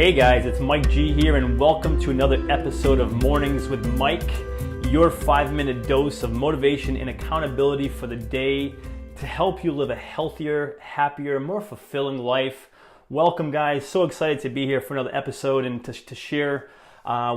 Hey guys, it's Mike G here and welcome to another episode of Mornings with Mike, your 5-minute dose of motivation and accountability for the day to help you live a healthier, happier, more fulfilling life. Welcome guys, so excited to be here for another episode and to share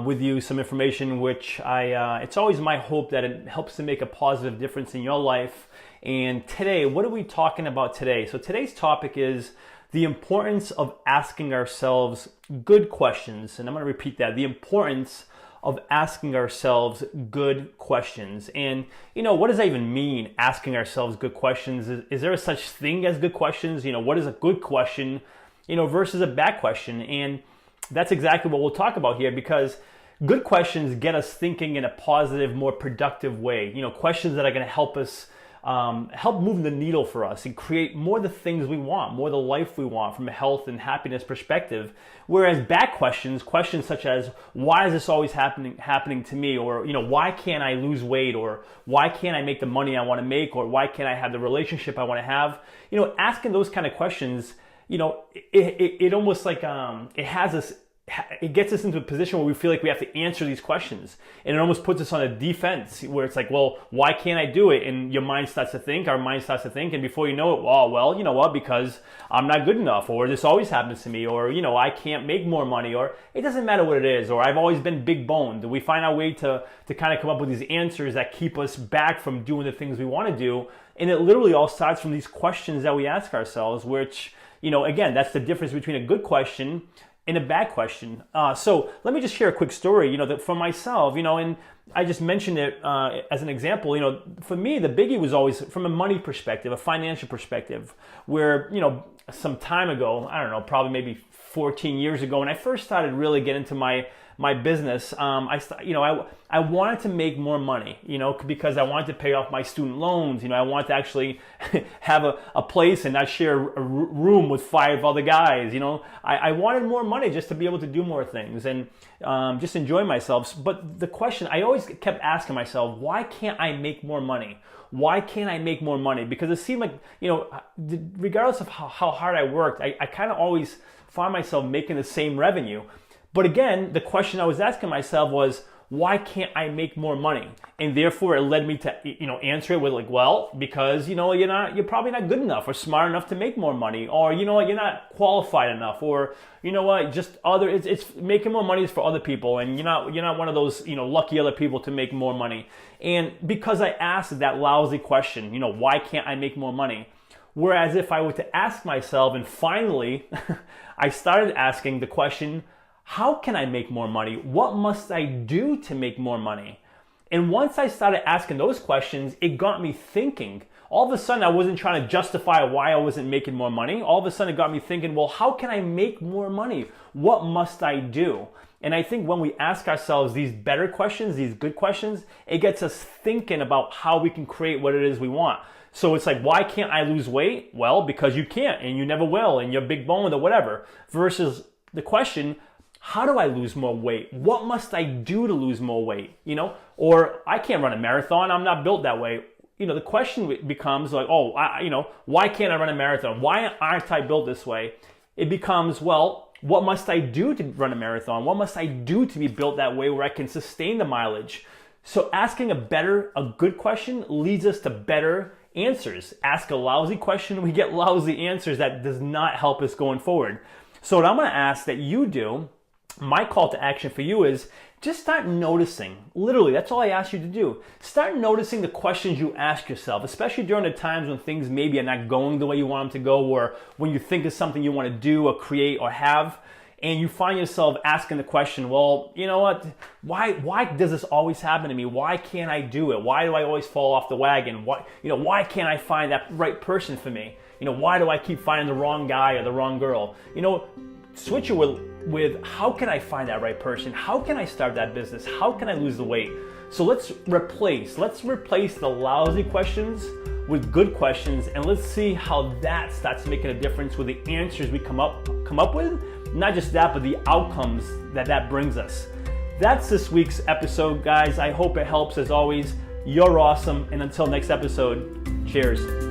with you some information which it's always my hope that it helps to make a positive difference in your life. And today, what are we talking about today? So today's topic is the importance of asking ourselves good questions. And I'm going to repeat that. The importance of asking ourselves good questions. And, what does that even mean, asking ourselves good questions? Is there a such thing as good questions? What is a good question, versus a bad question? And that's exactly what we'll talk about here, because good questions get us thinking in a positive, more productive way. Questions that are going to help us help move the needle for us and create more the things we want, more the life we want from a health and happiness perspective. Whereas bad questions such as, why is this always happening to me? Or, why can't I lose weight? Or why can't I make the money I want to make? Or why can't I have the relationship I want to have? Asking those kind of questions, it almost like, it gets us into a position where we feel like we have to answer these questions, and it almost puts us on a defense where it's like, well, why can't I do it? And our mind starts to think, and before you know it, well, because I'm not good enough, or this always happens to me, or, I can't make more money, or it doesn't matter what it is, or I've always been big boned. We find our way to kind of come up with these answers that keep us back from doing the things we want to do. And it literally all starts from these questions that we ask ourselves, which, again, that's the difference between a good question and a bad question. So let me just share a quick story, that for myself, and I just mentioned it as an example. For me, the biggie was always from a money perspective, a financial perspective, where, some time ago, I don't know, probably maybe 14 years ago, when I first started really getting into my business, I wanted to make more money, because I wanted to pay off my student loans. I wanted to actually have a place and not share a room with 5 other guys. I wanted more money just to be able to do more things and just enjoy myself. But the question, I always kept asking myself, why can't I make more money? Why can't I make more money? Because it seemed like, regardless of how hard I worked, I kind of always found myself making the same revenue. But again, the question I was asking myself was, why can't I make more money? And therefore it led me to, answer it with like, well, because, you're probably not good enough or smart enough to make more money, or, you're not qualified enough, or, it's making more money is for other people. And you're not one of those, lucky other people to make more money. And because I asked that lousy question, why can't I make more money? Whereas if I were to ask myself, and finally I started asking the question, how can I make more money? What must I do to make more money? And once I started asking those questions, it got me thinking. All of a sudden, I wasn't trying to justify why I wasn't making more money. All of a sudden, it got me thinking, well, how can I make more money? What must I do? And I think when we ask ourselves these better questions, these good questions, it gets us thinking about how we can create what it is we want. So it's like, why can't I lose weight? Well, because you can't, and you never will, and you're big boned or whatever. Versus the question, how do I lose more weight? What must I do to lose more weight? Or I can't run a marathon. I'm not built that way. The question becomes like, why can't I run a marathon? Why aren't I built this way? It becomes, well, what must I do to run a marathon? What must I do to be built that way where I can sustain the mileage? So asking a good question leads us to better answers. Ask a lousy question, we get lousy answers that does not help us going forward. So what I'm going to ask that you do, my call to action for you is just start noticing. Literally, that's all I ask you to do. Start noticing the questions you ask yourself, especially during the times when things maybe are not going the way you want them to go, or when you think of something you want to do or create or have, and you find yourself asking the question, well, you know what? Why does this always happen to me? Why can't I do it? Why do I always fall off the wagon? Why can't I find that right person for me? Why do I keep finding the wrong guy or the wrong girl? Switch it with how can I find that right person? How can I start that business? How can I lose the weight? So let's replace the lousy questions with good questions, and let's see how that starts making a difference with the answers we come up with. Not just that, but the outcomes that brings us. That's this week's episode, guys. I hope it helps. As always, you're awesome. And until next episode, cheers.